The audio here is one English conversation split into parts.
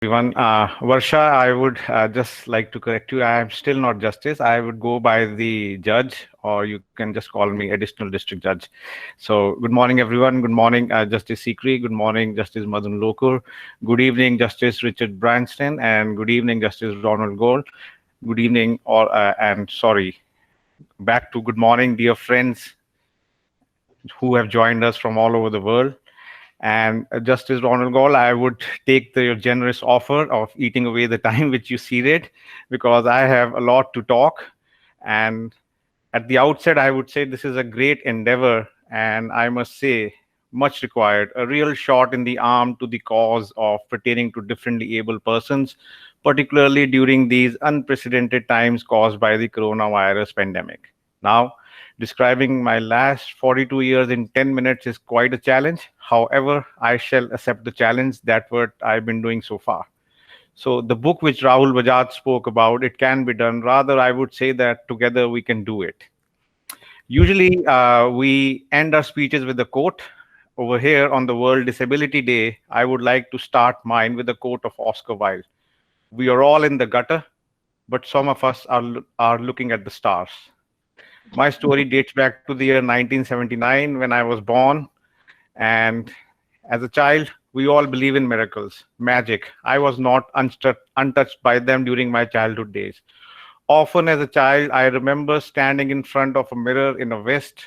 everyone. Varsha, I would just like to correct you. I am still not justice. I would go by the judge, or you can just call me additional district judge. So, good morning, everyone. Good morning, Justice Sikri. Good morning, Justice Madan Lokur. Good evening, Justice Richard Branston, and good evening, Justice Ronald Gold. Good evening, all, and sorry, back to good morning, dear friends who have joined us from all over the world. And Justice Ronald Gall, I would take your generous offer of eating away the time which you ceded because I have a lot to talk. And at the outset, I would say this is a great endeavor, and I must say, much required. A real shot in the arm to the cause of pertaining to differently able persons, particularly during these unprecedented times caused by the coronavirus pandemic. Now, describing my last 42 years in 10 minutes is quite a challenge. However, I shall accept the challenge. That's what I've been doing so far. So the book which Rahul Bajaj spoke about, it can be done. Rather, I would say that together we can do it. Usually, we end our speeches with a quote. Over here on the World Disability Day, I would like to start mine with a quote of Oscar Wilde. We are all in the gutter, but some of us are looking at the stars. My story dates back to the year 1979 when I was born. And as a child, we all believe in miracles, magic. I was not untouched by them during my childhood days. Often as a child, I remember standing in front of a mirror in a vest,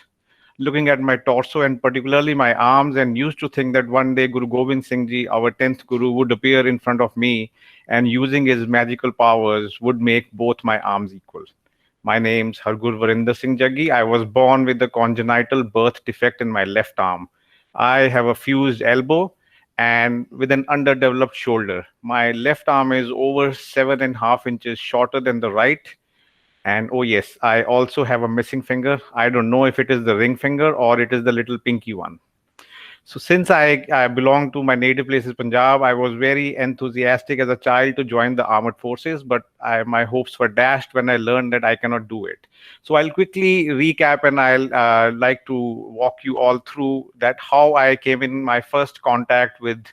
looking at my torso and particularly my arms, and used to think that one day Guru Gobind Singh Ji, our 10th Guru, would appear in front of me and using his magical powers would make both my arms equal. My name's Hargur Varinder Singh Jaggi. I was born with a congenital birth defect in my left arm. I have a fused elbow and with an underdeveloped shoulder. My left arm is over 7.5 inches shorter than the right. And oh, yes, I also have a missing finger. I don't know if it is the ring finger or it is the little pinky one. So since I belong to my native place is Punjab, I was very enthusiastic as a child to join the armed forces, but my hopes were dashed when I learned that I cannot do it. So I'll quickly recap and I'll like to walk you all through that how I came in my first contact with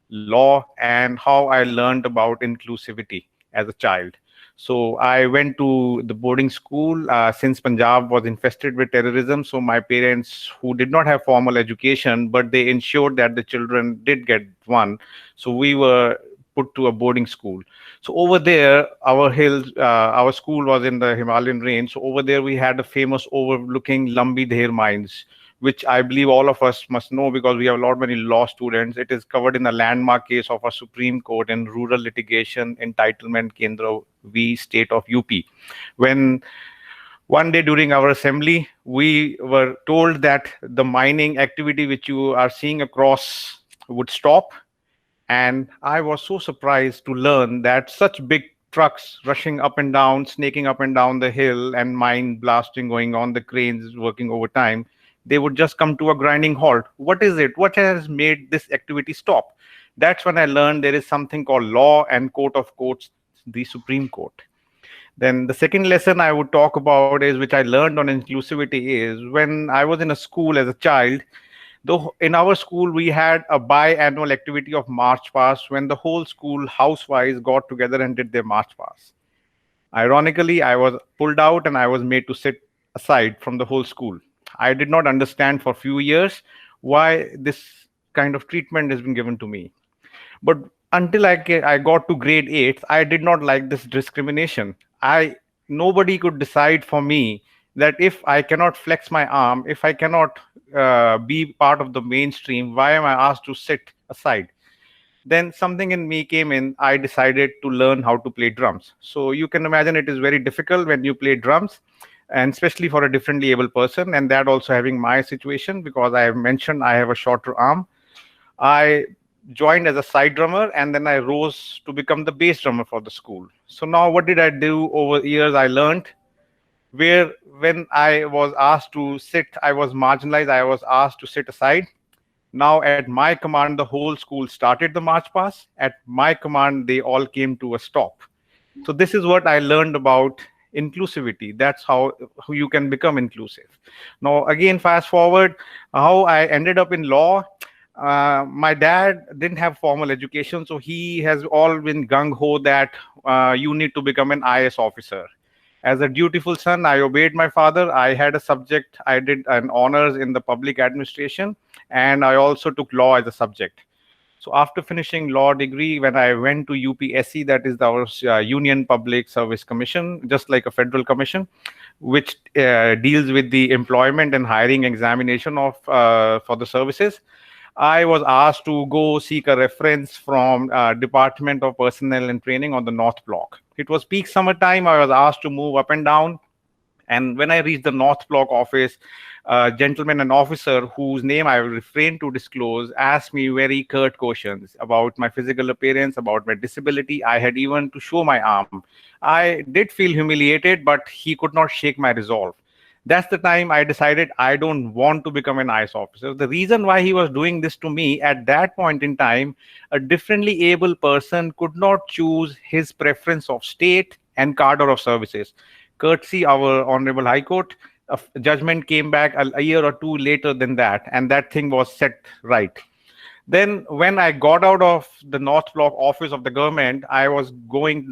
law and how I learned about inclusivity as a child. So I went to the boarding school since Punjab was infested with terrorism. So my parents, who did not have formal education, but they ensured that the children did get one. So we were put to a boarding school. So over there, our school was in the Himalayan range. So over there, we had a famous overlooking Lambi Dher mines, which I believe all of us must know because we have a lot many law students. It is covered in a landmark case of a Supreme Court in Rural Litigation Entitlement Kendra V State of UP. When one day during our assembly, we were told that the mining activity which you are seeing across would stop. And I was so surprised to learn that such big trucks rushing up and down, snaking up and down the hill, and mine blasting going on, the cranes working overtime, they would just come to a grinding halt. What is it? What has made this activity stop? That's when I learned there is something called law and court of courts, the Supreme Court. Then the second lesson I would talk about is which I learned on inclusivity is when I was in a school as a child. Though in our school we had a biannual activity of March Past when the whole school housewise got together and did their March Past. Ironically, I was pulled out and I was made to sit aside from the whole school. I did not understand for a few years why this kind of treatment has been given to me. But until I got to grade 8, I did not like this discrimination. Nobody could decide for me that if I cannot flex my arm, if I cannot be part of the mainstream, why am I asked to sit aside? Then something in me came in. I decided to learn how to play drums. So you can imagine it is very difficult when you play drums, and especially for a differently able person. And that also having my situation because I have mentioned I have a shorter arm. I joined as a side drummer and then I rose to become the bass drummer for the school. So now what did I do over years? I learned where when I was asked to sit, I was marginalized. I was asked to sit aside. Now at my command, the whole school started the march past. At my command, they all came to a stop. So this is what I learned about inclusivity. That's how you can become inclusive. Now again, fast forward, how I ended up in law. My dad didn't have formal education, so he has all been gung ho that you need to become an IS officer. As a dutiful son, I obeyed my father. I had a subject, I did an honors in the public administration, and I also took law as a subject. So after finishing law degree, when I went to UPSC, that is our Union Public Service Commission, just like a federal commission, which deals with the employment and hiring examination of for the services. I was asked to go seek a reference from Department of Personnel and Training on the North Block. It was peak summertime. I was asked to move up and down. And when I reached the North Block office, a gentleman, an officer whose name I will refrain to disclose, asked me very curt questions about my physical appearance, about my disability. I had even to show my arm. I did feel humiliated, but he could not shake my resolve. That's the time I decided I don't want to become an IS officer. The reason why he was doing this to me at that point in time, a differently able person could not choose his preference of state and cadre of services. Courtesy our Honorable High Court, a judgment came back a year or two later than that, and that thing was set right. Then, when I got out of the North Block office of the government, I was driving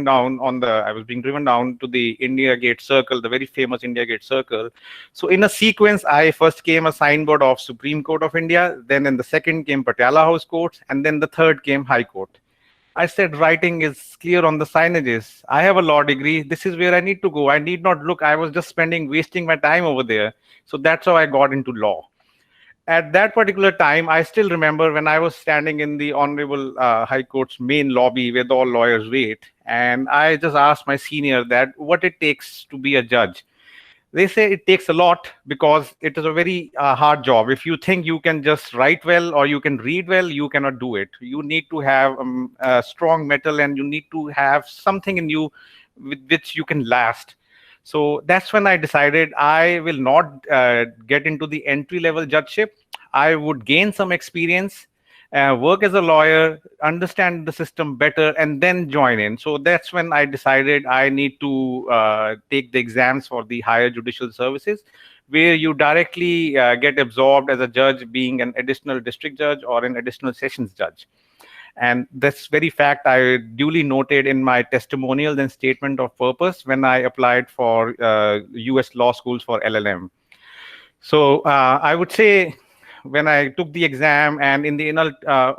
down I was being driven down to the India Gate Circle, the very famous India Gate Circle. So, in a sequence, I first came a signboard of Supreme Court of India, then in the second came Patiala House Courts, and then the third came High Court. I said, writing is clear on the signages. I have a law degree. This is where I need to go. I need not look. I was just wasting my time over there. So that's how I got into law. At that particular time, I still remember when I was standing in the Honorable High Court's main lobby where all lawyers wait. And I just asked my senior that what it takes to be a judge. They say it takes a lot because it is a very hard job. If you think you can just write well or you can read well, you cannot do it. You need to have a strong metal, and you need to have something in you with which you can last. So that's when I decided I will not get into the entry level judgeship. I would gain some experience, work as a lawyer, understand the system better, and then join in. So that's when I decided I need to take the exams for the higher judicial services, where you directly get absorbed as a judge, being an additional district judge or an additional sessions judge. And this very fact I duly noted in my testimonials and statement of purpose when I applied for US law schools for LLM. So I would say when I took the exam and in the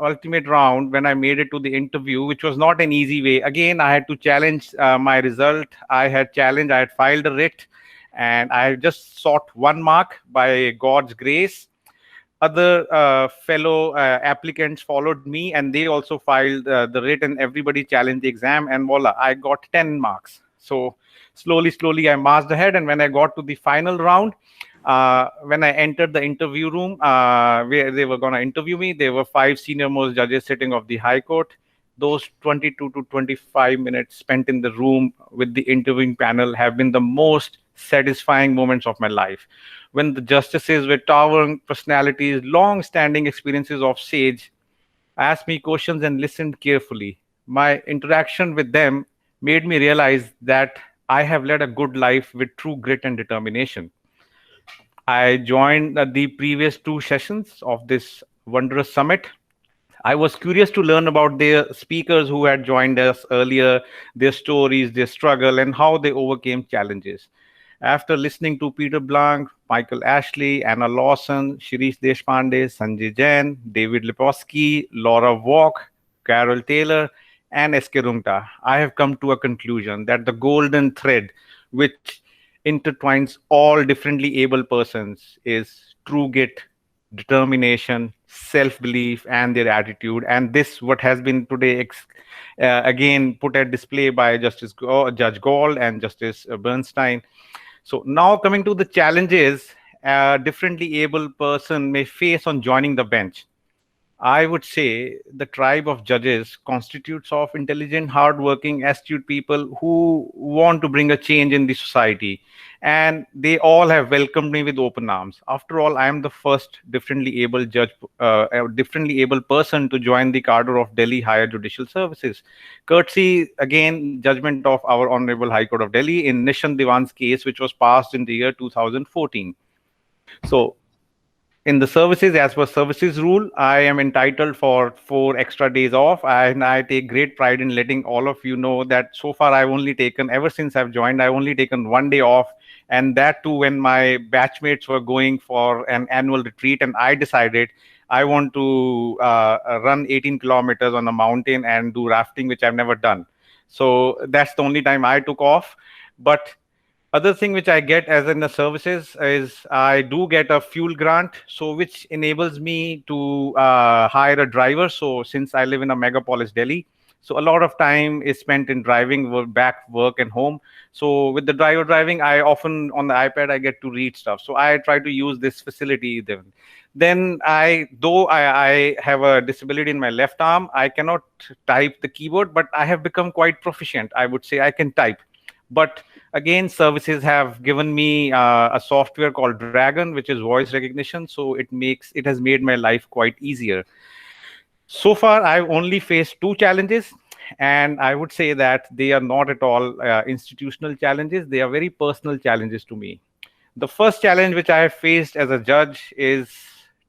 ultimate round, when I made it to the interview, which was not an easy way, again, I had to challenge my result. I had filed a writ, and I just sought 1 mark by God's grace. Other fellow applicants followed me, and they also filed the writ, and everybody challenged the exam, and voila, I got 10 marks. So slowly, I marched ahead, and when I got to the final round, when I entered the interview room where they were going to interview me, there were 5 senior most judges sitting of the High Court. Those 22 to 25 minutes spent in the room with the interviewing panel have been the most satisfying moments of my life. When the justices with towering personalities, long-standing experiences of sage, asked me questions and listened carefully. My interaction with them made me realize that I have led a good life with true grit and determination. I joined the previous 2 sessions of this wondrous summit. I was curious to learn about their speakers who had joined us earlier, their stories, their struggle, and how they overcame challenges. After listening to Peter Blanc, Michael Ashley, Anna Lawson, Shirish Deshpande, Sanjay Jain, David Lipovsky, Laura Walk, Carol Taylor, and S.K. Rungta, I have come to a conclusion that the golden thread which intertwines all differently able persons is true grit, determination, self-belief, and their attitude. And this, what has been today again put at display by Judge Gall and Justice Bernstein. So now coming to the challenges a differently able person may face on joining the bench. I would say the tribe of judges constitutes of intelligent, hardworking, astute people who want to bring a change in the society. And they all have welcomed me with open arms. After all, I am the first differently able a differently able person to join the cadre of Delhi Higher Judicial Services. Courtesy, again, judgment of our Honorable High Court of Delhi in Nishant Diwan's case, which was passed in the year 2014. So In the services, as per services rule, I am entitled for 4 extra days off, and I take great pride in letting all of you know that so far I've only taken, ever since I've joined, I've only taken 1 day off, and that too when my batchmates were going for an annual retreat, and I decided I want to run 18 kilometers on a mountain and do rafting, which I've never done. So that's the only time I took off. But other thing which I get as in the services is I do get a fuel grant, so which enables me to hire a driver. So since I live in a megapolis, Delhi, so a lot of time is spent in driving back work and home. So with the driver driving, I often on the iPad I get to read stuff. So I try to use this facility. Then I have a disability in my left arm, I cannot type the keyboard, but I have become quite proficient. I would say I can type, but again, services have given me a software called Dragon, which is voice recognition, so it has made my life quite easier. So far I've only faced two challenges, and I would say that they are not at all institutional challenges. They are very personal challenges to me. The first challenge which I have faced as a judge is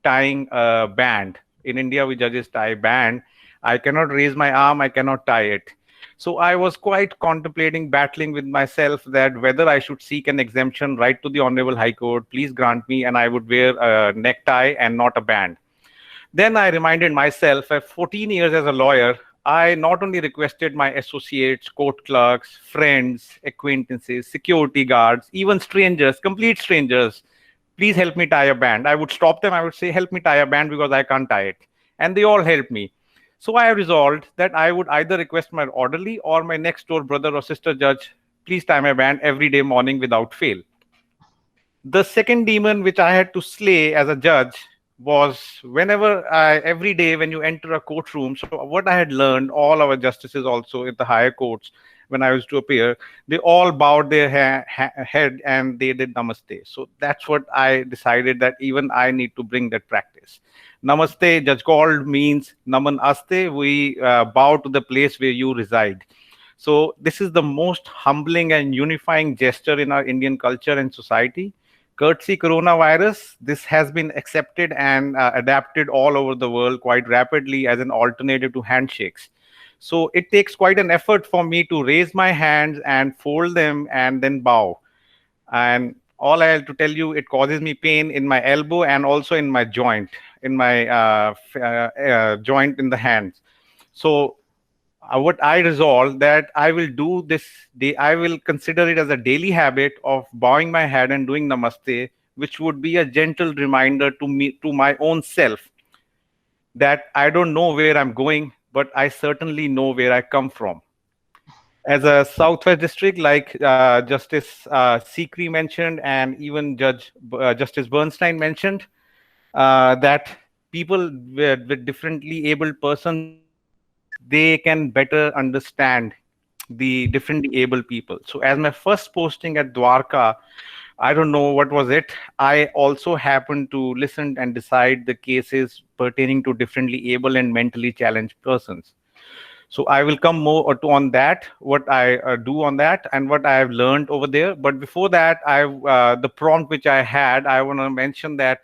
tying a band. In India, we judges tie band. I cannot raise my arm, I cannot tie it. So I was quite contemplating, battling with myself that whether I should seek an exemption, write to the Honorable High Court, please grant me, and I would wear a necktie and not a band. Then I reminded myself, at 14 years as a lawyer, I not only requested my associates, court clerks, friends, acquaintances, security guards, even strangers, complete strangers, please help me tie a band. I would stop them. I would say, help me tie a band because I can't tie it. And they all helped me. So I resolved that I would either request my orderly or my next door brother or sister judge, please tie my band every day morning without fail. The second demon which I had to slay as a judge was every day when you enter a courtroom. So what I had learned, all our justices also in the higher courts, when I was to appear, they all bowed their head and they did namaste. So that's what I decided, that even I need to bring that practice. Namaste, Judge called, means Naman Aste. We bow to the place where you reside. So this is the most humbling and unifying gesture in our Indian culture and society. Courtesy coronavirus, this has been accepted and adapted all over the world quite rapidly as an alternative to handshakes. So it takes quite an effort for me to raise my hands and fold them and then bow. And all I have to tell you, it causes me pain in my elbow and also in my joint, in my joint in the hands. So what I resolved that I will do this day, I will consider it as a daily habit of bowing my head and doing namaste, which would be a gentle reminder to me, to my own self, that I don't know where I'm going, but I certainly know where I come from. As a Southwest district, like Justice Sikri mentioned, and even Justice Bernstein mentioned, that people with differently abled persons, they can better understand the differently able people. So as my first posting at Dwarka, I don't know what was it. I also happened to listen and decide the cases pertaining to differently able and mentally challenged persons. So I will come more to on that, what I do on that, and what I have learned over there. But before that, the prompt which I had, I want to mention that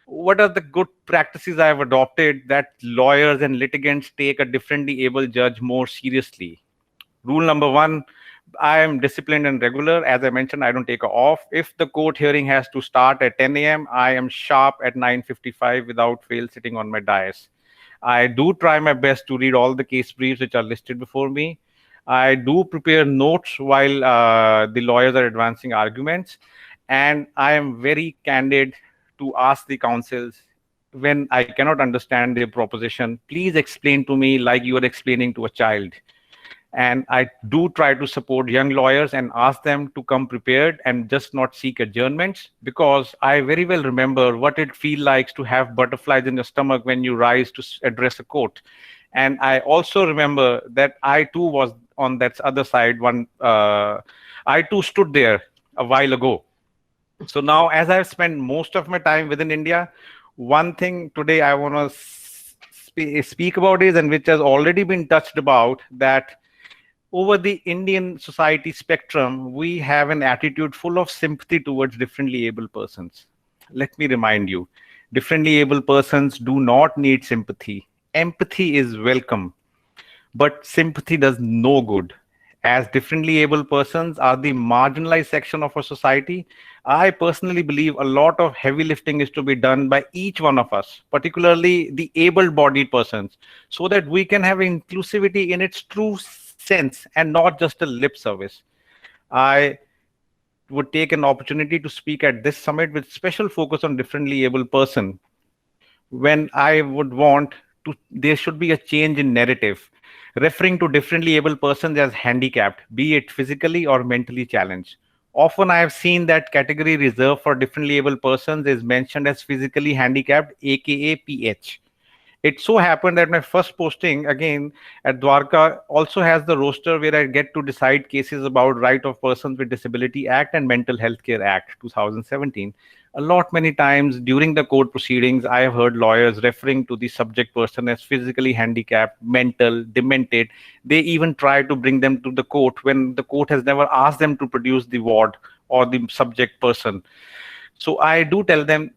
what are the good practices I have adopted that lawyers and litigants take a differently able judge more seriously. Rule number one, I am disciplined and regular. As I mentioned, I don't take a off. If the court hearing has to start at 10 a.m., I am sharp at 9:55 without fail sitting on my dais. I do try my best to read all the case briefs which are listed before me. I do prepare notes while the lawyers are advancing arguments. And I am very candid to ask the counsels when I cannot understand their proposition, please explain to me like you are explaining to a child. And I do try to support young lawyers and ask them to come prepared and just not seek adjournments, because I very well remember what it feels like to have butterflies in your stomach when you rise to address a court. And I also remember that I too was on that other side. I too stood there a while ago. So now, as I've spent most of my time within India, one thing today I want to speak about is, and which has already been touched about, that over the Indian society spectrum, we have an attitude full of sympathy towards differently able persons. Let me remind you, Differently able persons do not need sympathy. Empathy is welcome, but sympathy does no good. As differently able persons are the marginalized section of our society, I personally believe a lot of heavy lifting is to be done by each one of us, particularly the able bodied persons, so that we can have inclusivity in its true sense and not just a lip service. I would take an opportunity to speak at this summit with special focus on differently able person when I would want to, there should be a change in narrative, referring to differently able persons as handicapped, be it physically or mentally challenged. Often I have seen that category reserved for differently able persons is mentioned as physically handicapped, aka PH. It so happened that my first posting again at Dwarka also has the roster where I get to decide cases about Right of Persons with Disability Act and Mental Health Care Act 2017. A lot many times during the court proceedings, I have heard lawyers referring to the subject person as physically handicapped, mental, demented. They even try to bring them to the court when the court has never asked them to produce the ward or the subject person. So I do tell them,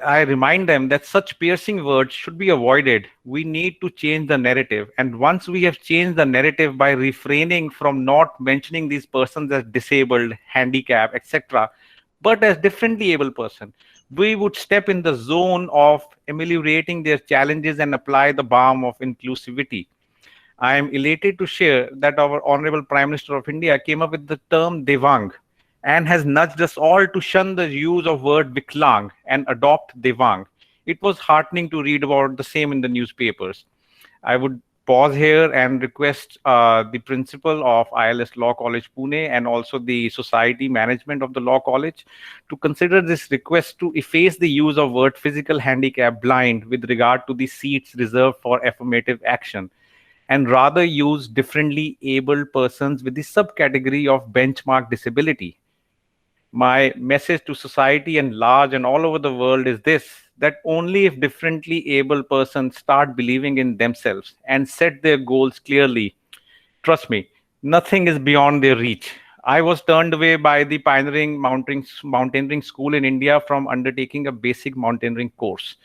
I remind them that such piercing words should be avoided. We need to change the narrative. And once we have changed the narrative by refraining from not mentioning these persons as disabled, handicapped, etc., but as differently able person, we would step in the zone of ameliorating their challenges and apply the balm of inclusivity. I am elated to share that our Honorable Prime Minister of India came up with the term Devang and has nudged us all to shun the use of word Viklang and adopt Devang. It was heartening to read about the same in the newspapers. I would pause here and request the principal of ILS Law College Pune and also the society management of the Law College to consider this request to efface the use of word physical handicap blind with regard to the seats reserved for affirmative action and rather use differently abled persons with the subcategory of benchmark disability. My message to society and large and all over the world is this, that only if differently able persons start believing in themselves and set their goals clearly, trust me, nothing is beyond their reach. I was turned away by the pioneering mountaineering school in India from undertaking a basic mountaineering course.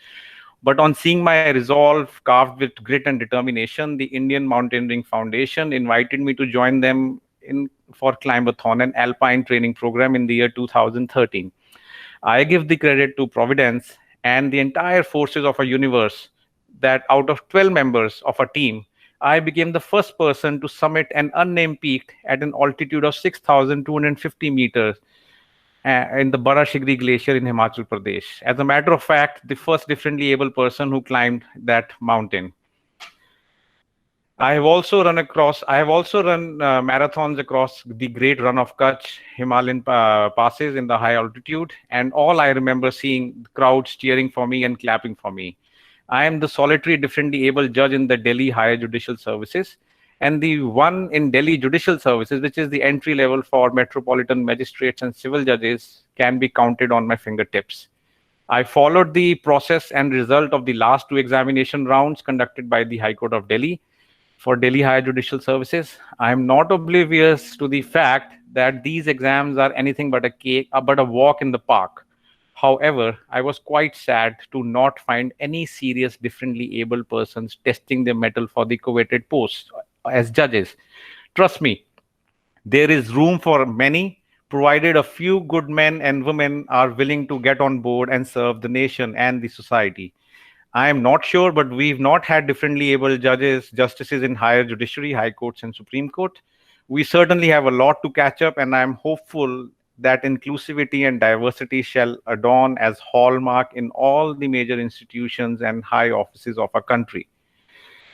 But on seeing my resolve carved with grit and determination, the Indian Mountaineering Foundation invited me to join them in for Climbathon, an alpine training program in the year 2013. I give the credit to Providence and the entire forces of a universe that out of 12 members of a team, I became the first person to summit an unnamed peak at an altitude of 6,250 meters in the Barashigri Glacier in Himachal Pradesh. As a matter of fact, the first differently able person who climbed that mountain. I have also run marathons across the Great Run of Kutch, Himalayan passes in the high altitude, and all I remember seeing crowds cheering for me and clapping for me. I am the solitary differently able judge in the Delhi Higher Judicial Services, and the one in Delhi Judicial Services, which is the entry level for metropolitan magistrates and civil judges, can be counted on my fingertips. I followed the process and result of the last two examination rounds conducted by the High Court of Delhi for Delhi Higher Judicial Services. I am not oblivious to the fact that these exams are anything but a cake, but a walk in the park. However, I was quite sad to not find any serious differently able persons testing their mettle for the coveted post as judges. Trust me, there is room for many, provided a few good men and women are willing to get on board and serve the nation and the society. I am not sure, but we've not had differently able judges, justices in higher judiciary, high courts, and Supreme Court. We certainly have a lot to catch up, and I'm hopeful that inclusivity and diversity shall adorn as hallmark in all the major institutions and high offices of our country.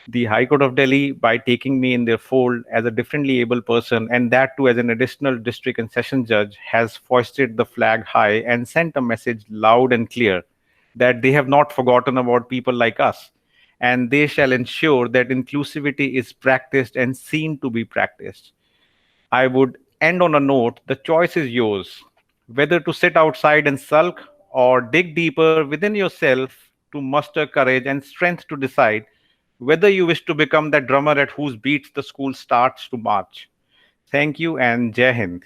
The High Court of Delhi, by taking me in their fold as a differently able person, and that too as an additional district and session judge, has foisted the flag high and sent a message loud and clear that they have not forgotten about people like us, and they shall ensure that inclusivity is practiced and seen to be practiced. I would end on a note, the choice is yours, whether to sit outside and sulk or dig deeper within yourself to muster courage and strength to decide whether you wish to become that drummer at whose beats the school starts to march. Thank you and Jai Hind.